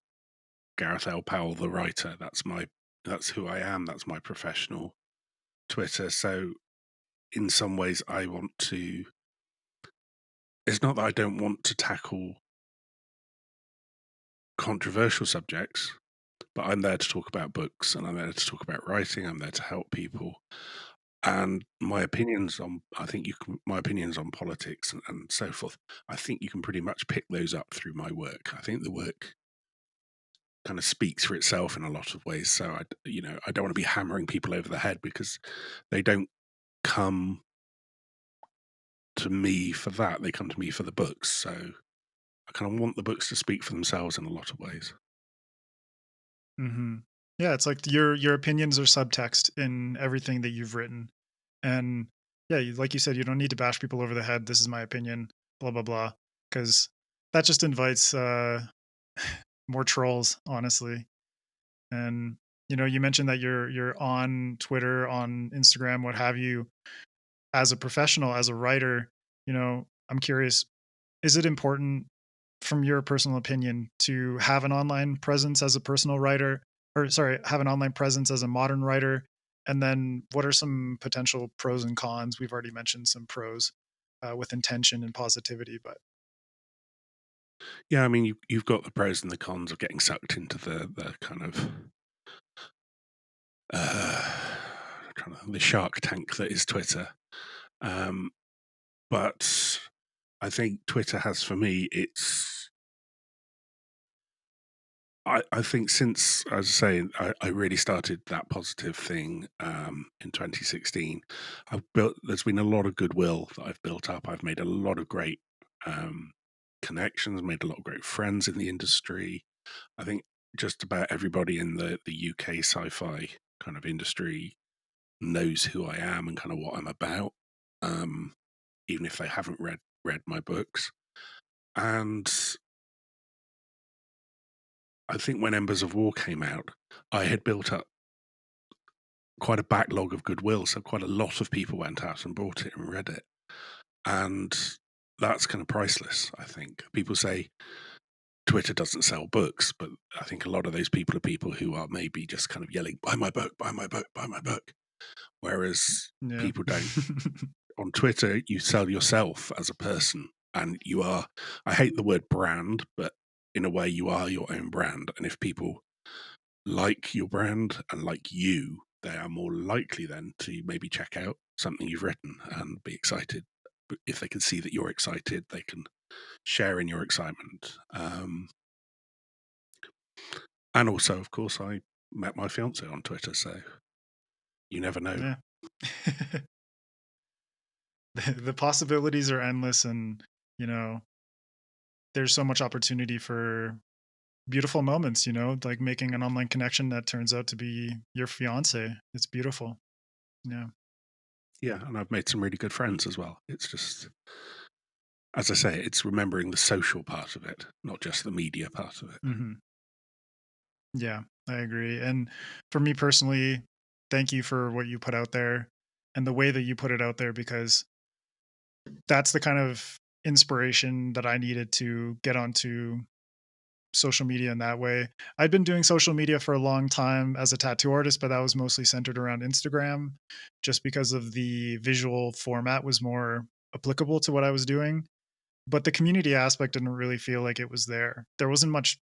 Gareth L. Powell, the writer. That's who I am. That's my professional Twitter. So in some ways, I want to. It's not that I don't want to tackle controversial subjects, but I'm there to talk about books and I'm there to talk about writing. I'm there to help people. And I think my opinions on politics and so forth, I think you can pretty much pick those up through my work. I think the work kind of speaks for itself in a lot of ways. So I don't want to be hammering people over the head because they don't come to me for that. They come to me for the books. So I kind of want the books to speak for themselves in a lot of ways. Hmm. Yeah, it's like your opinions are subtext in everything that you've written, and yeah, like you said, you don't need to bash people over the head. This is my opinion, blah blah blah, because that just invites more trolls, honestly. And you mentioned that you're on Twitter, on Instagram, what have you. As a professional, as a writer, I'm curious, is it important from your personal opinion to have an online presence as a personal writer, or sorry, have an online presence as a modern writer? And then what are some potential pros and cons? We've already mentioned some pros with intention and positivity, but Yeah, I mean, you've got the pros and the cons of getting sucked into the kind of the shark tank that is Twitter. Um, but I think Twitter has for me, I think since, as I say, I really started that positive thing in 2016. There's been a lot of goodwill that I've built up. I've made a lot of great um, connections, made a lot of great friends in the industry. I think just about everybody in the UK sci-fi kind of industry knows who I am and kind of what I'm about, um, even if they haven't read my books. And I think when Embers of War came out, I had built up quite a backlog of goodwill, so quite a lot of people went out and bought it and read it, and that's kind of priceless. I think people say Twitter doesn't sell books, but I think a lot of those people are people who are maybe just kind of yelling, "Buy my book! Buy my book! Buy my book!" Whereas yeah. people don't. On Twitter, you sell yourself as a person, and you are. I hate the word brand, but in a way, you are your own brand. And if people like your brand and like you, they are more likely then to maybe check out something you've written and be excited. But if they can see that you're excited, they can share in your excitement. And also, of course, I met my fiance on Twitter, so you never know. Yeah. The possibilities are endless, and you know there's so much opportunity for beautiful moments, like making an online connection that turns out to be your fiance. It's beautiful. Yeah. Yeah, and I've made some really good friends as well. It's just, as I say, it's remembering the social part of it, not just the media part of it. Hmm. Yeah, I agree. And for me personally, thank you for what you put out there and the way that you put it out there, because that's the kind of inspiration that I needed to get onto social media in that way. I'd been doing social media for a long time as a tattoo artist, but that was mostly centered around Instagram just because of the visual format was more applicable to what I was doing. But the community aspect didn't really feel like it was there. There wasn't much,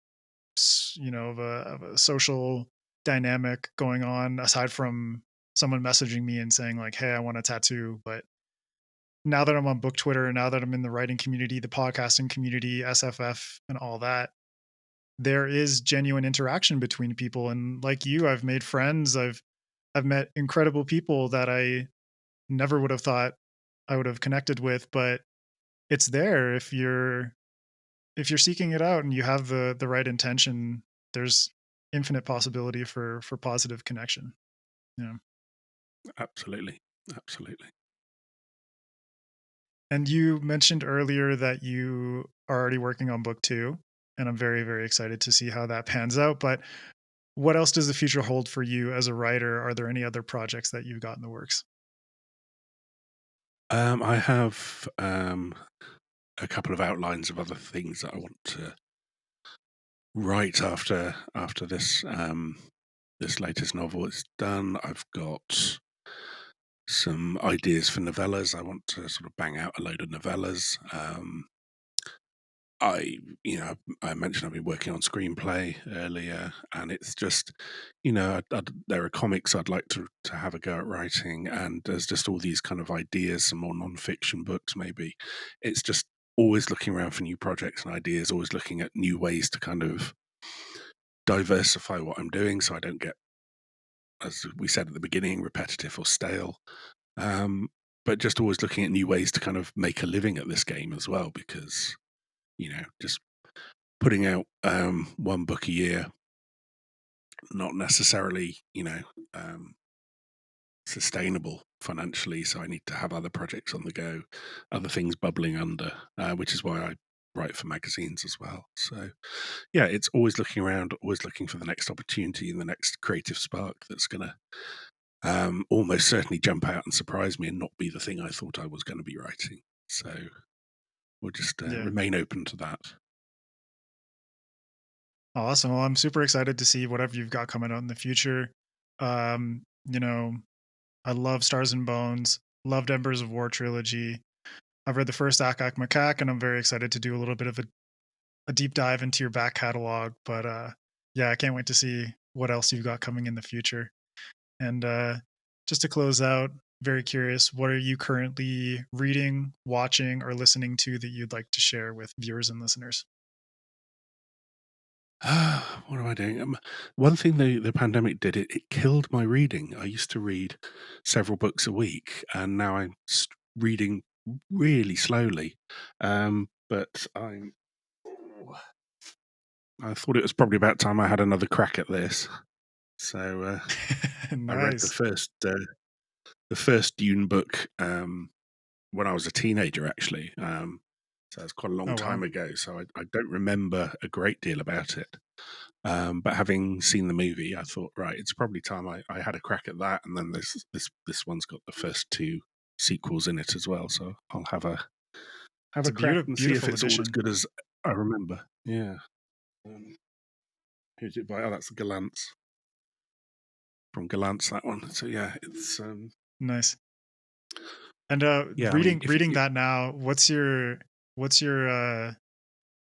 of a social dynamic going on aside from someone messaging me and saying like, "Hey, I want a tattoo." But now that I'm on book Twitter, and now that I'm in the writing community, the podcasting community, SFF, and all that, there is genuine interaction between people. And like you, I've made friends. I've met incredible people that I never would have thought I would have connected with, but it's there if you're seeking it out and you have the right intention, there's infinite possibility for positive connection. Yeah. Absolutely. Absolutely. And you mentioned earlier that you are already working on book 2, and I'm very, very excited to see how that pans out, but what else does the future hold for you as a writer? Are there any other projects that you've got in the works? I have a couple of outlines of other things that I want to write after this latest novel is done. I've got some ideas for novellas. I want to sort of bang out a load of novellas. I, I mentioned I've been working on screenplay earlier, and it's just, there are comics I'd like to have a go at writing, and there's just all these kind of ideas, some more non-fiction books maybe. It's just always looking around for new projects and ideas, always looking at new ways to kind of diversify what I'm doing, so I don't get, as we said at the beginning, repetitive or stale. Um, but just always looking at new ways to kind of make a living at this game as well, because just putting out one book a year, not necessarily, sustainable financially. So I need to have other projects on the go, other things bubbling under, which is why I write for magazines as well. So yeah, it's always looking around, always looking for the next opportunity and the next creative spark that's going to almost certainly jump out and surprise me and not be the thing I thought I was going to be writing. So we'll just Yeah. remain open to that. Awesome. Well, I'm super excited to see whatever you've got coming out in the future. You know, I love Stars and Bones, loved Embers of War trilogy. I've read the first Ack-Ack Macaque, and I'm very excited to do a little bit of a deep dive into your back catalog. But yeah, I can't wait to see what else you've got coming in the future. And just to close out, very curious, what are you currently reading, watching, or listening to that you'd like to share with viewers and listeners? What am I doing? One thing the pandemic did, it killed my reading. I used to read several books a week, and now I'm reading really slowly. But I thought it was probably about time I had another crack at this. So I read Nice. the first Dune book when I was a teenager, actually. So it's quite a long Oh time wow. ago. So I don't remember a great deal about it. But having seen the movie, I thought, right, it's probably time I had a crack at that. And then this one's got the first two sequels in it as well. So I'll have It's a a crack and see if beautiful it's all as edition. good as I remember. Yeah. Um, who's it by? Oh, that's Galant's from Galant's, that one. So yeah, it's Nice. And yeah. I mean, reading that now, what's your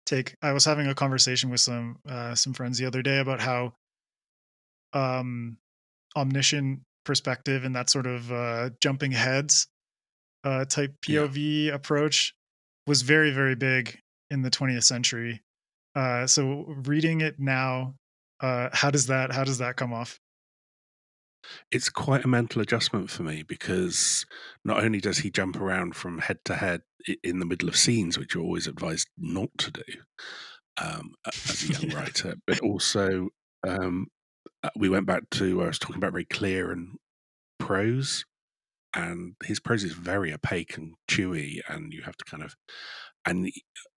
take? I was having a conversation with some friends the other day about how um omniscient perspective and that sort of jumping heads type yeah, POV approach was very, very big in the 20th century. So reading it now, how does that come off? it's quite a mental adjustment for me because not only does he jump around from head to head in the middle of scenes, which you're always advised not to do as a young Yeah. writer, but also um, we went back to where I was talking about very clear and prose, and his prose is very opaque and chewy, and you have to kind of. And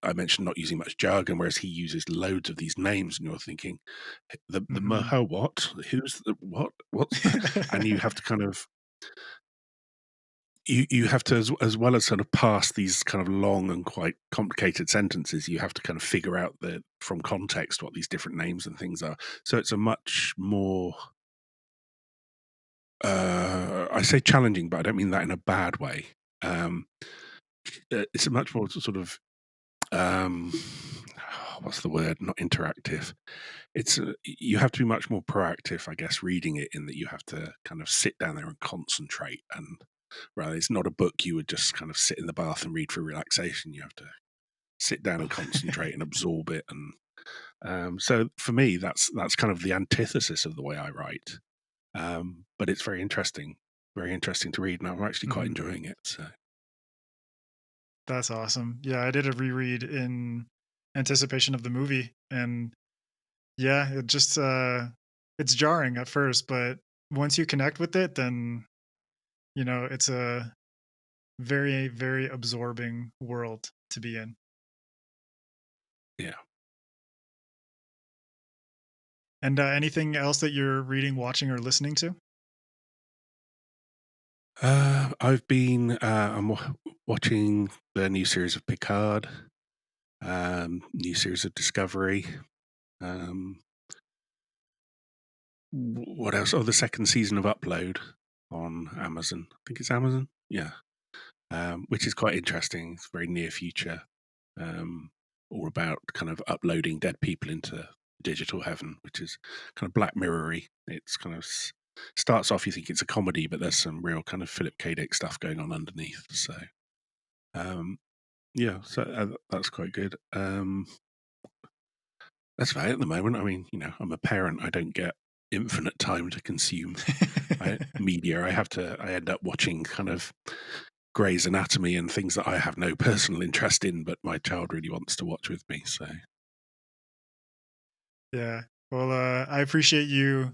I mentioned not using much jargon, whereas he uses loads of these names, and you're thinking, the Mhm. Merher what? Who's the what? What's the? And you have to kind of you have to as well as sort of pass these kind of long and quite complicated sentences, you have to kind of figure out the from context what these different names and things are. So it's a much more I say challenging, but I don't mean that in a bad way. Um, it's a much more sort of um, what's the word? Not interactive. It's you have to be much more proactive, I guess, reading it in that you have to kind of sit down there and concentrate. And rather, it's not a book you would just kind of sit in the bath and read for relaxation. You have to sit down and concentrate and absorb it. And so for me, that's kind of the antithesis of the way I write. But it's very interesting. very interesting to read, and I'm actually quite Mhm. enjoying it. So That's awesome. Yeah, I did a reread in anticipation of the movie, and yeah, it just, it's jarring at first, but once you connect with it, then, it's a very, very absorbing world to be in. yeah. And, anything else that you're reading, watching, or listening to? I've been watching the new series of Picard, new series of Discovery. Um, what else? Oh, the second season of Upload on Amazon. I think it's Amazon. Yeah, which is quite interesting. It's very near future, um, all about kind of uploading dead people into digital heaven, which is kind of Black Mirror-y. It's kind of starts off, you think it's a comedy, but there's some real kind of Philip K. Dick stuff going on underneath. So um, yeah, so that's quite good. That's about it at the moment. I mean, I'm a parent. I don't get infinite time to consume media. I end up watching kind of Grey's Anatomy and things that I have no personal interest in, but my child really wants to watch with me. So Yeah. Well, I appreciate you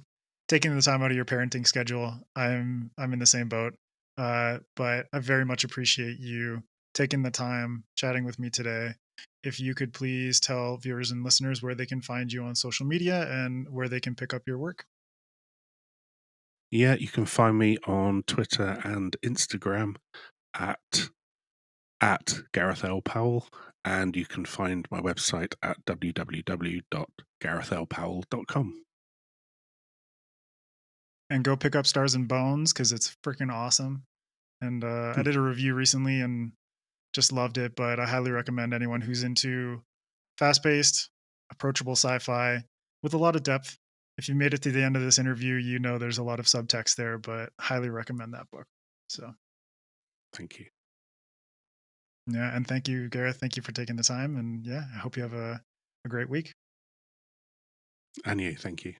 taking the time out of your parenting schedule. I'm in the same boat. But I very much appreciate you taking the time chatting with me today. If you could please tell viewers and listeners where they can find you on social media and where they can pick up your work. yeah, you can find me on Twitter and Instagram at Gareth L Powell, and you can find my website at www.garethlpowell.com. And go pick up Stars and Bones because it's freaking awesome. And I did a review recently and just loved it. But I highly recommend anyone who's into fast paced, approachable sci fi with a lot of depth. If you made it to the end of this interview, there's a lot of subtext there, but highly recommend that book. So, Thank you. yeah. And thank you, Gareth. Thank you for taking the time. And yeah, I hope you have a great week. And you, thank you.